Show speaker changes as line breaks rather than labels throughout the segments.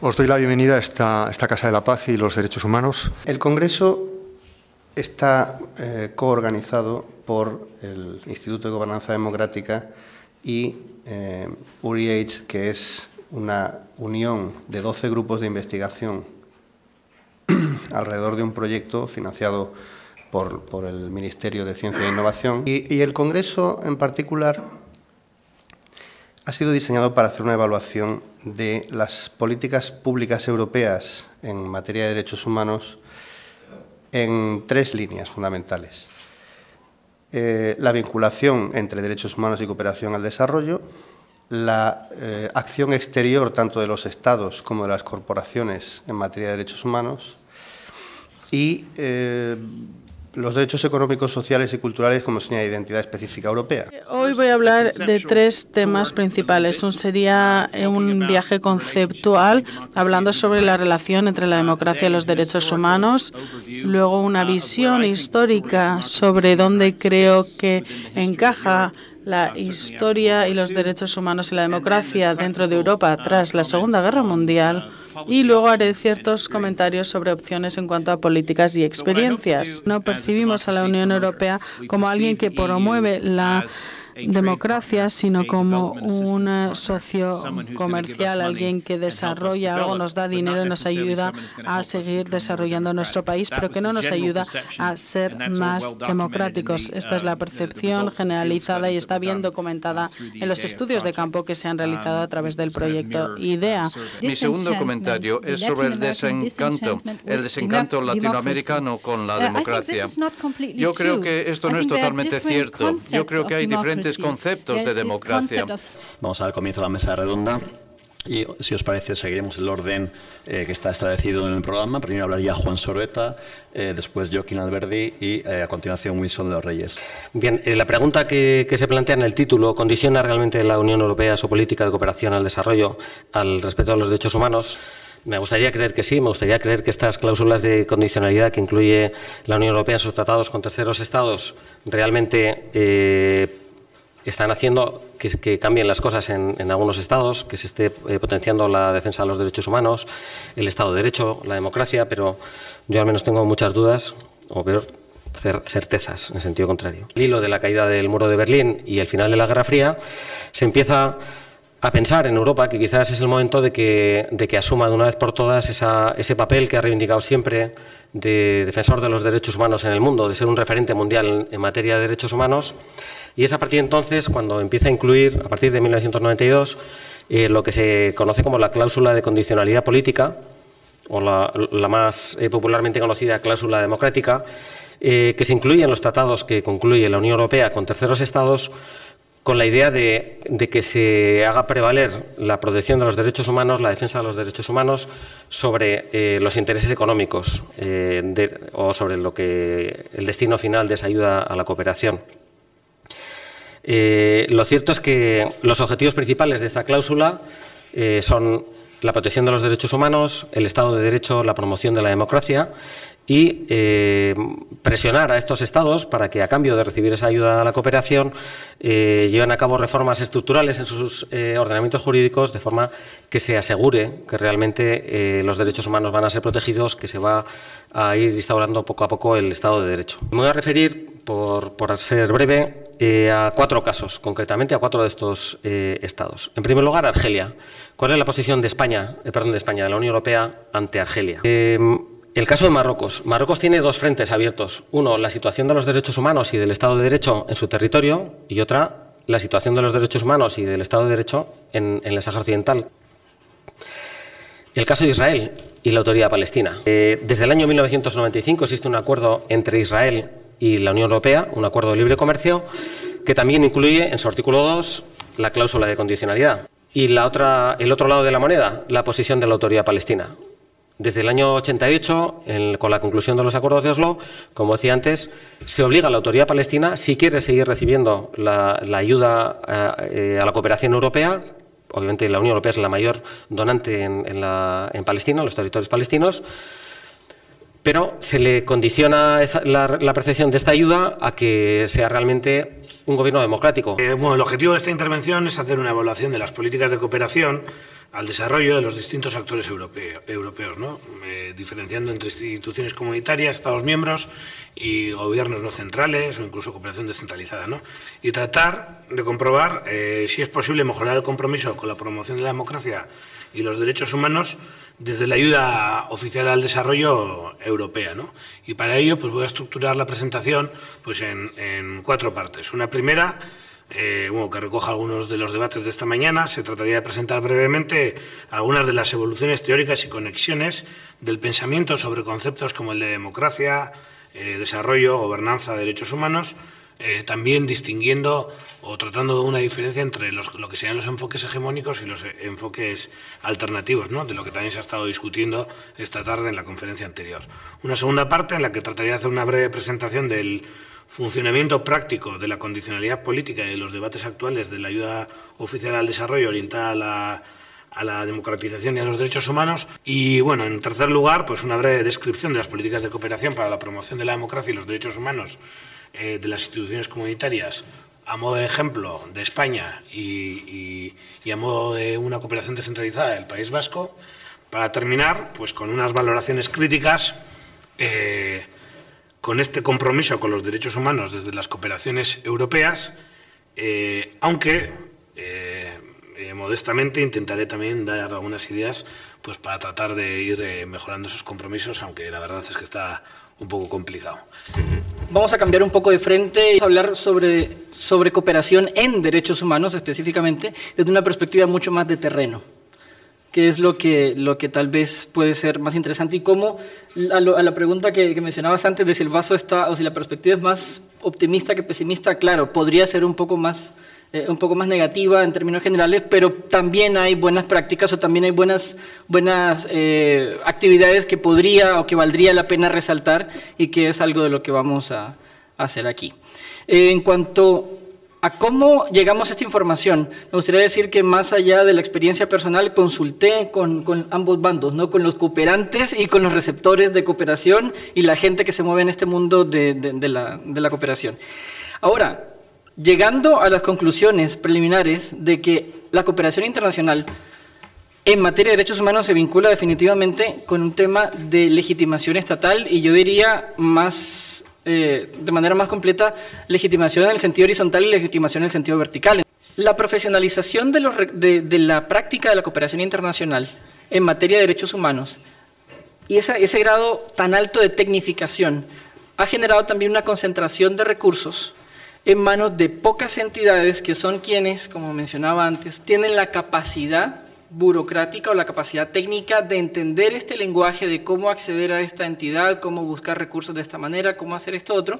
Os doy la bienvenida a esta Casa de la Paz y los Derechos Humanos.
El Congreso está coorganizado por el Instituto de Gobernanza Democrática y URIH, que es una unión de 12 grupos de investigación alrededor de un proyecto financiado por el Ministerio de Ciencia e Innovación. Y el Congreso, en particular, ha sido diseñado para hacer una evaluación de las políticas públicas europeas en materia de derechos humanos en 3 líneas fundamentales. La vinculación entre derechos humanos y cooperación al desarrollo, la acción exterior tanto de los Estados como de las corporaciones en materia de derechos humanos y los derechos económicos, sociales y culturales como señal de identidad específica europea.
Hoy voy a hablar de 3 temas principales. Sería un viaje conceptual, hablando sobre la relación entre la democracia y los derechos humanos. Luego una visión histórica sobre dónde creo que encaja la historia y los derechos humanos y la democracia dentro de Europa tras la Segunda Guerra Mundial. Y luego haré ciertos comentarios sobre opciones en cuanto a políticas y experiencias. No percibimos a la Unión Europea como alguien que promueve la democracia, sino como un socio comercial, alguien que desarrolla algo, nos da dinero y nos ayuda a seguir desarrollando nuestro país, pero que no nos ayuda a ser más democráticos. Esta es la percepción generalizada y está bien documentada en los estudios de campo que se han realizado a través del proyecto IDEA.
Mi segundo comentario es sobre el desencanto latinoamericano con la democracia. Yo creo que esto no es totalmente cierto. Yo creo que hay diferentes conceptos de democracia.
Vamos a dar comienzo a la mesa redonda y, si os parece, seguiremos el orden que está establecido en el programa. Primero hablaría Juan Sorbeta, después Joaquín Alberdi y a continuación Wilson de los Reyes.
Bien, la pregunta que se plantea en el título, ¿condiciona realmente la Unión Europea su política de cooperación al desarrollo al respeto a los derechos humanos? Me gustaría creer que sí, me gustaría creer que estas cláusulas de condicionalidad que incluye la Unión Europea en sus tratados con terceros estados realmente están haciendo que cambien las cosas en algunos estados, que se esté potenciando la defensa de los derechos humanos, el Estado de Derecho, la democracia, pero yo al menos tengo muchas dudas, o peor, certezas, en sentido contrario. El hilo de la caída del muro de Berlín y el final de la Guerra Fría, se empieza a pensar en Europa que quizás es el momento de que asuma de una vez por todas ese papel que ha reivindicado siempre de defensor de los derechos humanos en el mundo, de ser un referente mundial en materia de derechos humanos. Y es a partir de entonces cuando empieza a incluir, a partir de 1992, lo que se conoce como la cláusula de condicionalidad política, o la más popularmente conocida cláusula democrática, que se incluye en los tratados que concluye la Unión Europea con terceros estados, con la idea de que se haga prevaler la protección de los derechos humanos, la defensa de los derechos humanos, sobre los intereses económicos o sobre el destino final de esa ayuda a la cooperación. Lo cierto es que los objetivos principales de esta cláusula son la protección de los derechos humanos, el Estado de Derecho, la promoción de la democracia y presionar a estos Estados para que, a cambio de recibir esa ayuda a la cooperación, lleven a cabo reformas estructurales en sus ordenamientos jurídicos, de forma que se asegure que realmente los derechos humanos van a ser protegidos, que se va a ir instaurando poco a poco el Estado de Derecho. Me voy a referir, por ser breve, a 4 casos, concretamente a 4 de estos estados. En primer lugar, Argelia. ¿Cuál es la posición de España, de la Unión Europea, ante Argelia? El caso de Marruecos. Marruecos tiene 2 frentes abiertos. Uno, la situación de los derechos humanos y del Estado de Derecho en su territorio, y otra, la situación de los derechos humanos y del Estado de Derecho en el Sáhara Occidental. El caso de Israel y la Autoridad Palestina. Desde el año 1995 existe un acuerdo entre Israel y la Unión Europea, un acuerdo de libre comercio, que también incluye en su artículo 2 la cláusula de condicionalidad. Y el otro lado de la moneda, la posición de la Autoridad Palestina. Desde el año 88, con la conclusión de los acuerdos de Oslo, como decía antes, se obliga a la Autoridad Palestina, si quiere seguir recibiendo la ayuda a la cooperación europea. Obviamente la Unión Europea es la mayor donante en Palestina, en los territorios palestinos, pero se le condiciona la percepción de esta ayuda a que sea realmente un gobierno democrático.
Bueno, el objetivo de esta intervención es hacer una evaluación de las políticas de cooperación al desarrollo de los distintos actores europeos, ¿no? Diferenciando entre instituciones comunitarias, Estados miembros y gobiernos no centrales o incluso cooperación descentralizada, ¿no? Y tratar de comprobar si es posible mejorar el compromiso con la promoción de la democracia y los derechos humanos desde la ayuda oficial al desarrollo europea, ¿no? Y para ello pues voy a estructurar la presentación pues en 4 partes. Una primera, que recoja algunos de los debates de esta mañana. Se trataría de presentar brevemente algunas de las evoluciones teóricas y conexiones del pensamiento sobre conceptos como el de democracia, desarrollo, gobernanza, derechos humanos, también distinguiendo o tratando de una diferencia entre lo que serían los enfoques hegemónicos y los enfoques alternativos, ¿no? De lo que también se ha estado discutiendo esta tarde en la conferencia anterior. Una segunda parte en la que trataría de hacer una breve presentación del funcionamiento práctico de la condicionalidad política y de los debates actuales de la ayuda oficial al desarrollo orientada a la democratización y a los derechos humanos. Y, bueno, en tercer lugar, pues una breve descripción de las políticas de cooperación para la promoción de la democracia y los derechos humanos de las instituciones comunitarias, a modo de ejemplo de España y a modo de una cooperación descentralizada del País Vasco, para terminar pues con unas valoraciones críticas con este compromiso con los derechos humanos desde las cooperaciones europeas, aunque modestamente intentaré también dar algunas ideas pues para tratar de ir mejorando esos compromisos, aunque la verdad es que está un poco complicado.
Vamos a cambiar un poco de frente y hablar sobre cooperación en derechos humanos específicamente desde una perspectiva mucho más de terreno, que es lo que tal vez puede ser más interesante, y cómo a la pregunta que mencionabas antes de si el vaso está, o si la perspectiva es más optimista que pesimista, claro, podría ser un poco más negativa en términos generales, pero también hay buenas prácticas o también hay buenas actividades que podría o que valdría la pena resaltar, y que es algo de lo que vamos a hacer aquí. En cuanto a cómo llegamos a esta información, me gustaría decir que más allá de la experiencia personal, consulté con ambos bandos, ¿no? Con los cooperantes y con los receptores de cooperación y la gente que se mueve en este mundo de la cooperación. Ahora, llegando a las conclusiones preliminares de que la cooperación internacional en materia de derechos humanos se vincula definitivamente con un tema de legitimación estatal, y yo diría más, de manera más completa, legitimación en el sentido horizontal y legitimación en el sentido vertical. La profesionalización de la práctica de la cooperación internacional en materia de derechos humanos y ese grado tan alto de tecnificación ha generado también una concentración de recursos en manos de pocas entidades que son quienes, como mencionaba antes, tienen la capacidad burocrática o la capacidad técnica de entender este lenguaje de cómo acceder a esta entidad, cómo buscar recursos de esta manera, cómo hacer esto otro,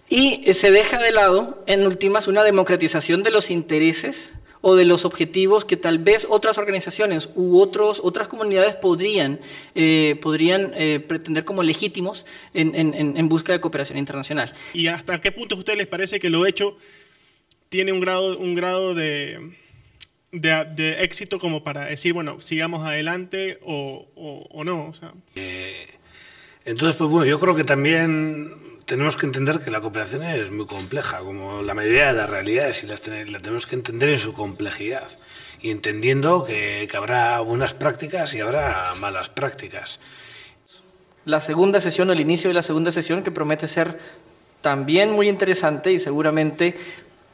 y se deja de lado, en últimas, una democratización de los intereses o de los objetivos que tal vez otras organizaciones u otras comunidades podrían pretender como legítimos en busca de cooperación internacional.
¿Y hasta qué punto a ustedes les parece que lo hecho tiene un grado de éxito como para decir, bueno, sigamos adelante o no? O sea.
Entonces, pues bueno, yo creo que también tenemos que entender que la cooperación es muy compleja, como la mayoría de las realidades, y la tenemos que entender en su complejidad, y entendiendo que habrá buenas prácticas y habrá malas prácticas.
La segunda sesión, o el inicio de la segunda sesión, que promete ser también muy interesante y seguramente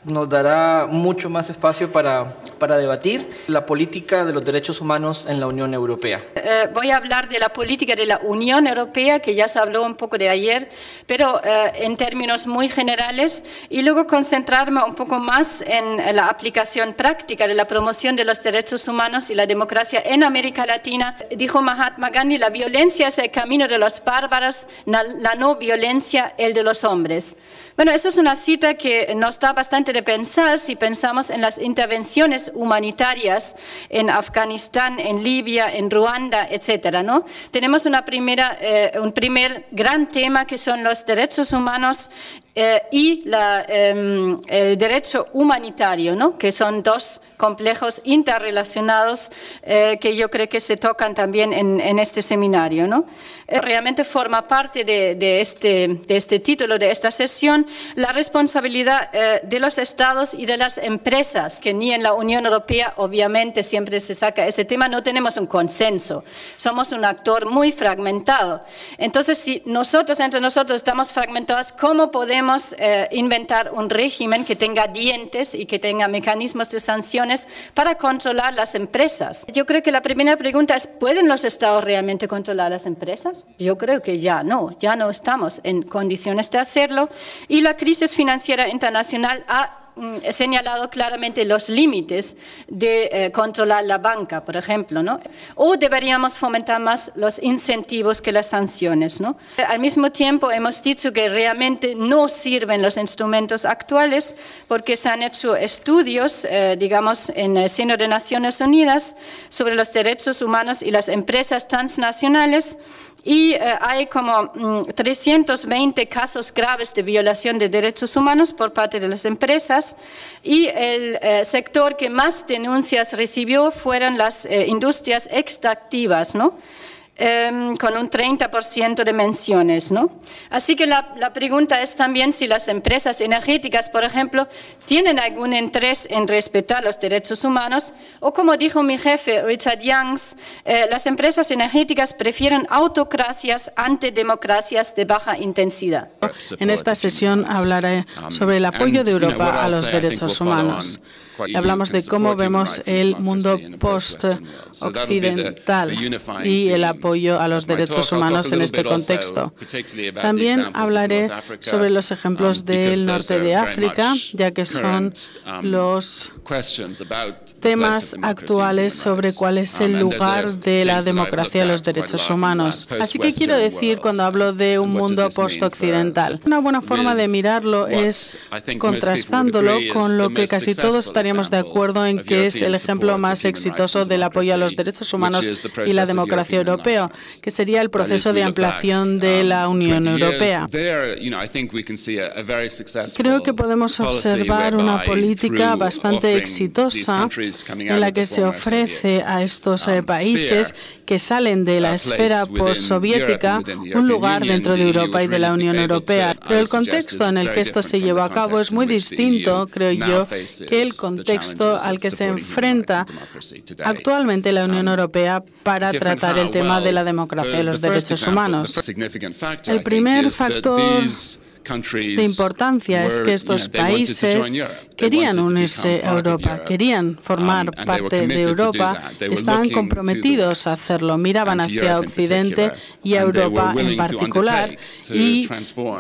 nos dará mucho más espacio para debatir la política de los derechos humanos en la Unión Europea.
Voy a hablar de la política de la Unión Europea, que ya se habló un poco de ayer, pero en términos muy generales, y luego concentrarme un poco más en la aplicación práctica de la promoción de los derechos humanos y la democracia en América Latina. Dijo Mahatma Gandhi, la violencia es el camino de los bárbaros, la no violencia el de los hombres. Bueno, eso es una cita que nos da bastante de pensar si pensamos en las intervenciones humanitarias en Afganistán, en Libia, en Ruanda, etcétera, ¿no? Tenemos un primer gran tema que son los derechos humanos y el derecho humanitario, ¿no? Que son dos complejos interrelacionados que yo creo que se tocan también en este seminario, ¿no? Realmente forma parte de este título, de esta sesión, la responsabilidad de los estados y de las empresas, que ni en la Unión Europea, obviamente, siempre se saca ese tema, no tenemos un consenso, somos un actor muy fragmentado. Entonces, si entre nosotros estamos fragmentados, ¿cómo podemos inventar un régimen que tenga dientes y que tenga mecanismos de sanción para controlar las empresas? Yo creo que la primera pregunta es, ¿pueden los estados realmente controlar las empresas? Yo creo que ya no estamos en condiciones de hacerlo, y la crisis financiera internacional ha señalado claramente los límites de controlar la banca, por ejemplo, ¿no? O deberíamos fomentar más los incentivos que las sanciones, ¿no? Al mismo tiempo, hemos dicho que realmente no sirven los instrumentos actuales, porque se han hecho estudios, digamos, en el seno de Naciones Unidas sobre los derechos humanos y las empresas transnacionales, y hay como 320 casos graves de violación de derechos humanos por parte de las empresas, y el sector que más denuncias recibió fueron las industrias extractivas, ¿no? Con un 30% de menciones, ¿no? Así que la pregunta es también si las empresas energéticas, por ejemplo, tienen algún interés en respetar los derechos humanos, o como dijo mi jefe Richard Youngs, las empresas energéticas prefieren autocracias ante democracias de baja intensidad.
En esta sesión hablaré sobre el apoyo de Europa a los derechos humanos. Hablamos de cómo vemos el mundo post-occidental y el apoyo a los derechos humanos en este contexto. También hablaré sobre los ejemplos del norte de África, ya que son los temas actuales sobre cuál es el lugar de la democracia y los derechos humanos. Así que quiero decir, cuando hablo de un mundo post-occidental, una buena forma de mirarlo es contrastándolo con lo que casi todos estaríamos de acuerdo en que es el ejemplo más exitoso del apoyo a los derechos humanos y la democracia europea, que sería el proceso de ampliación de la Unión Europea. Creo que podemos observar una política bastante exitosa en la que se ofrece a estos países que salen de la esfera postsoviética un lugar dentro de Europa y de la Unión Europea. Pero el contexto en el que esto se llevó a cabo es muy distinto, creo yo, que el contexto al que se enfrenta actualmente la Unión Europea para tratar el tema de la democracia y los derechos humanos. El primer factor de importancia es que estos países querían unirse a Europa, querían formar parte de Europa, estaban comprometidos a hacerlo, miraban hacia Occidente y a Europa en particular, y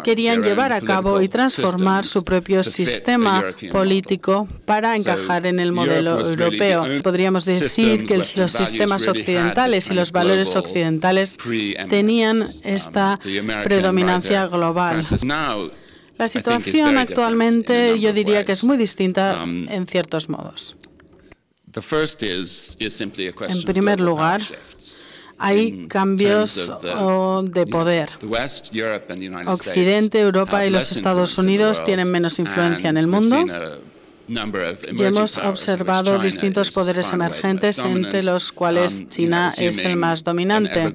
querían llevar a cabo y transformar su propio sistema político para encajar en el modelo europeo. Podríamos decir que los sistemas occidentales y los valores occidentales tenían esta predominancia global. La situación actualmente yo diría que es muy distinta en ciertos modos. En primer lugar, hay cambios de poder. Occidente, Europa y los Estados Unidos tienen menos influencia en el mundo. Y hemos observado distintos poderes emergentes, entre los cuales China es el más dominante.